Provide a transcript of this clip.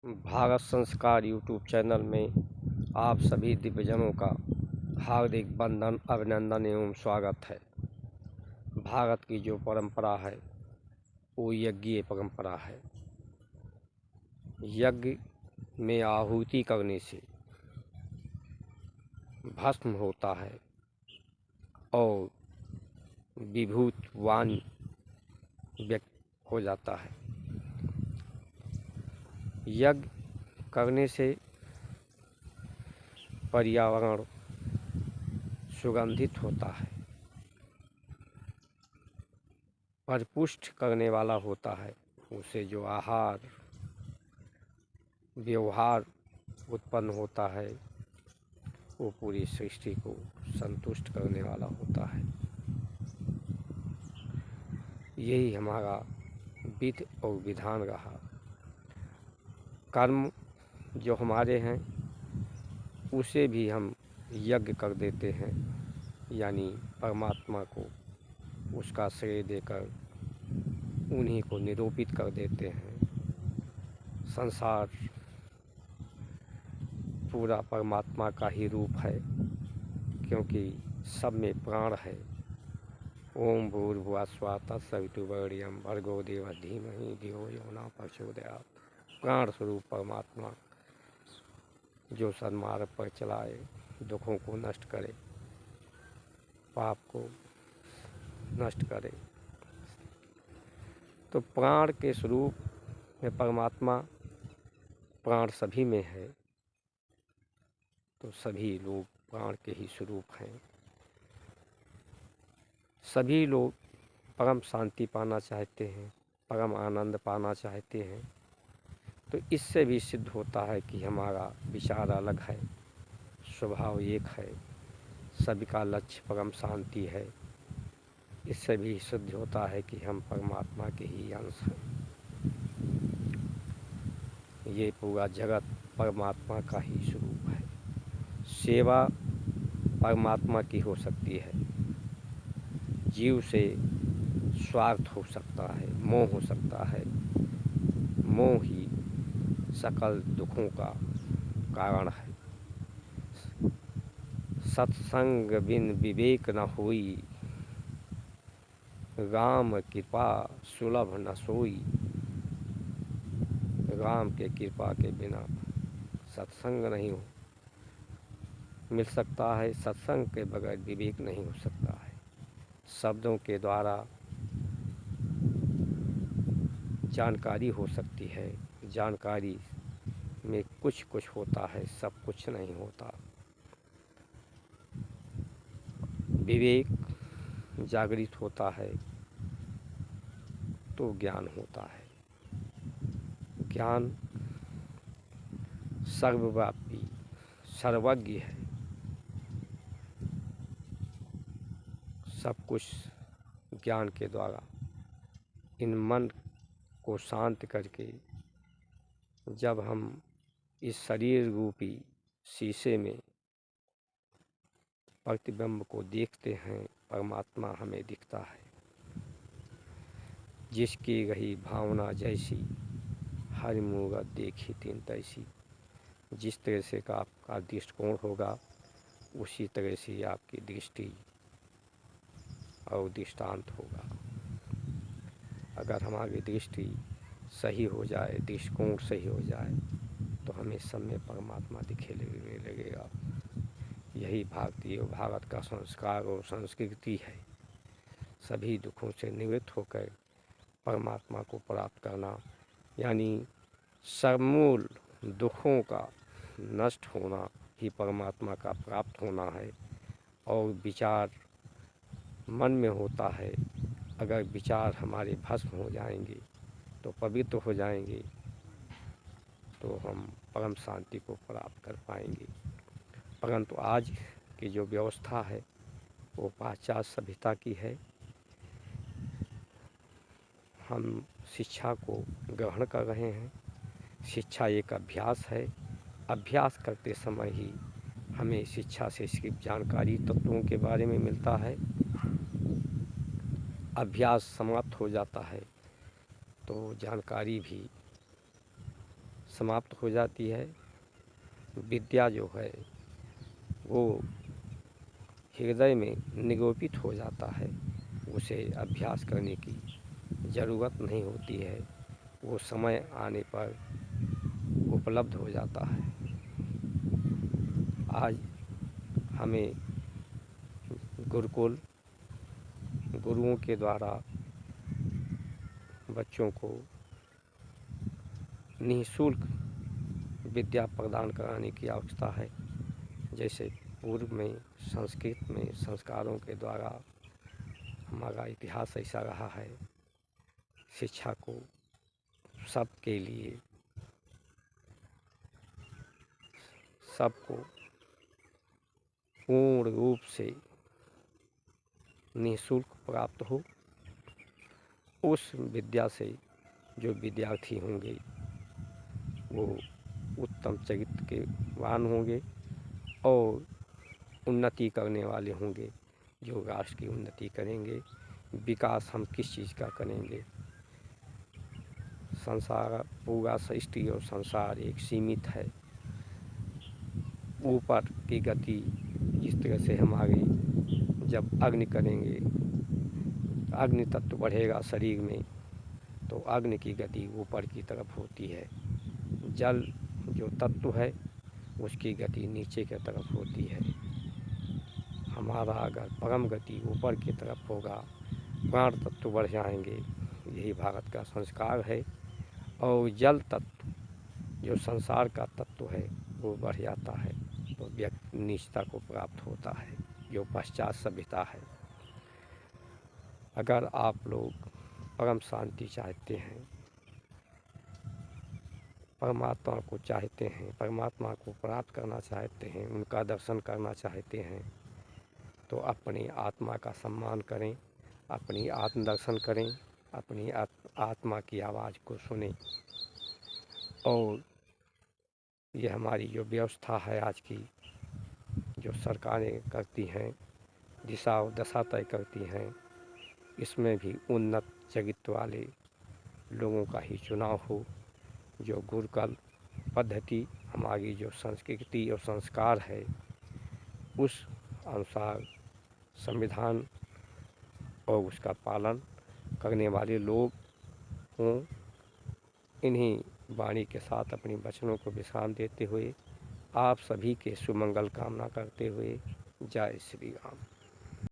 भारत संस्कार YouTube channel में आप सभी दिव्यजनों का हार्दिक वंदन, अभिनंदन एवं स्वागत है। भारत की जो परंपरा है वो यज्ञीय परंपरा है। यज्ञ में आहुति करने से भस्म होता है और विभूतवान व्यक्त हो जाता है। यज्ञ करने से पर्यावरण सुगंधित होता है, परिपुष्ट करने वाला होता है। उसे जो आहार व्यवहार उत्पन्न होता है वो पूरी सृष्टि को संतुष्ट करने वाला होता है। यही हमारा विधि और विधान रहा। कर्म जो हमारे हैं उसे भी हम यज्ञ कर देते हैं, यानी परमात्मा को उसका श्रेय देकर उन्हीं को निरूपित कर देते हैं। संसार पूरा परमात्मा का ही रूप है, क्योंकि सब में प्राण है। ओम भूर्भुवः स्वः तत्सवितुर्वरेण्यं भर्गो देवस्य धीमहि धियो यो नः प्रचोदयात्। प्राण स्वरूप परमात्मा जो सन्मार्ग पर चलाए, दुखों को नष्ट करे, पाप को नष्ट करे। तो प्राण के स्वरूप में परमात्मा, प्राण सभी में है, तो सभी लोग प्राण के ही स्वरूप हैं। सभी लोग परम शांति पाना चाहते हैं, परम आनंद पाना चाहते हैं। तो इससे भी सिद्ध होता है कि हमारा विचार अलग है, स्वभाव एक है, सभी का लक्ष्य परम शांति है। इससे भी सिद्ध होता है कि हम परमात्मा के ही अंश हैं। ये पूरा जगत परमात्मा का ही स्वरूप है। सेवा परमात्मा की हो सकती है, जीव से स्वार्थ हो सकता है, मोह हो सकता है। मोह ही सकल दुखों का कारण है। सत्संग बिन विवेक न होई, राम कृपा सुलभ न सोई। राम के कृपा के बिना सत्संग नहीं हो मिल सकता है, सत्संग के बगैर विवेक नहीं हो सकता है। शब्दों के द्वारा जानकारी हो सकती है, जानकारी में कुछ कुछ होता है, सब कुछ नहीं होता। विवेक जागृत होता है तो ज्ञान होता है। ज्ञान सर्वव्यापी, सर्वज्ञ है, सब कुछ ज्ञान के द्वारा इन मन को शांत करके जब हम इस शरीर रूपी शीशे में प्रतिबिंब को देखते हैं, परमात्मा हमें दिखता है। जिसकी रही भावना जैसी, हर मूरत देखी तीन तैसी। जिस तरह से का आपका दृष्टिकोण होगा, उसी तरह से आपकी दृष्टि और दृष्टांत होगा। अगर हमारी दृष्टि सही हो जाए, दृष्टिकोण सही हो जाए, तो हमें सब में परमात्मा दिखे लगेगा। यही भारत का संस्कार और संस्कृति है। सभी दुखों से निवृत्त होकर परमात्मा को प्राप्त करना, यानी समूल दुखों का नष्ट होना ही परमात्मा का प्राप्त होना है। और विचार मन में होता है, अगर विचार हमारे भस्म हो जाएंगे तो पवित्र हो जाएंगे, तो हम परम शांति को प्राप्त कर पाएंगे। परंतु आज की जो व्यवस्था है वो पाश्चात्य सभ्यता की है। हम शिक्षा को ग्रहण कर रहे हैं। शिक्षा एक अभ्यास है। अभ्यास करते समय ही हमें शिक्षा से सिर्फ जानकारी तत्वों के बारे में मिलता है। अभ्यास समाप्त हो जाता है तो जानकारी भी समाप्त हो जाती है। विद्या जो है वो हृदय में निरूपित हो जाता है, उसे अभ्यास करने की ज़रूरत नहीं होती है, वो समय आने पर उपलब्ध हो जाता है। आज हमें गुरुकुल गुरुओं के द्वारा बच्चों को निःशुल्क विद्या प्रदान कराने की आवश्यकता है। जैसे पूर्व में संस्कृत में संस्कारों के द्वारा हमारा इतिहास ऐसा रहा है, शिक्षा को सबके लिए, सबको पूर्ण रूप से निःशुल्क प्राप्त हो। उस विद्या से जो विद्यार्थी होंगे वो उत्तम चरित्र के वान होंगे और उन्नति करने वाले होंगे, जो राष्ट्र की उन्नति करेंगे। विकास हम किस चीज़ का करेंगे? संसार पूरा सृष्टि और संसार एक सीमित है। ऊपर की गति जिस तरह से हमारी जब अग्नि करेंगे, अग्नि तत्व बढ़ेगा शरीर में, तो अग्नि की गति ऊपर की तरफ होती है। जल जो तत्व है उसकी गति नीचे की तरफ होती है। हमारा अगर परम गति ऊपर की तरफ होगा, प्राण तत्व बढ़ जाएंगे, यही भारत का संस्कार है। और जल तत्व जो संसार का तत्व है वो बढ़ जाता है, तो व्यक्ति नीचता को प्राप्त होता है, जो पश्चात सभ्यता है। अगर आप लोग परम शांति चाहते हैं, परमात्मा को चाहते हैं, परमात्मा को प्राप्त करना चाहते हैं, उनका दर्शन करना चाहते हैं, तो अपनी आत्मा का सम्मान करें, अपनी आत्मदर्शन करें, अपनी आत्मा की आवाज़ को सुनें। और ये हमारी जो व्यवस्था है आज की, जो सरकारें करती हैं, दिशा और दशा तय करती हैं, इसमें भी उन्नत चरित्र वाले लोगों का ही चुनाव हो। जो गुरुकुल पद्धति हमारी जो संस्कृति और संस्कार है उस अनुसार संविधान और उसका पालन करने वाले लोग हों। इन्हीं वाणी के साथ अपनी वचनों को विश्राम देते हुए आप सभी के सुमंगल कामना करते हुए जय श्री राम।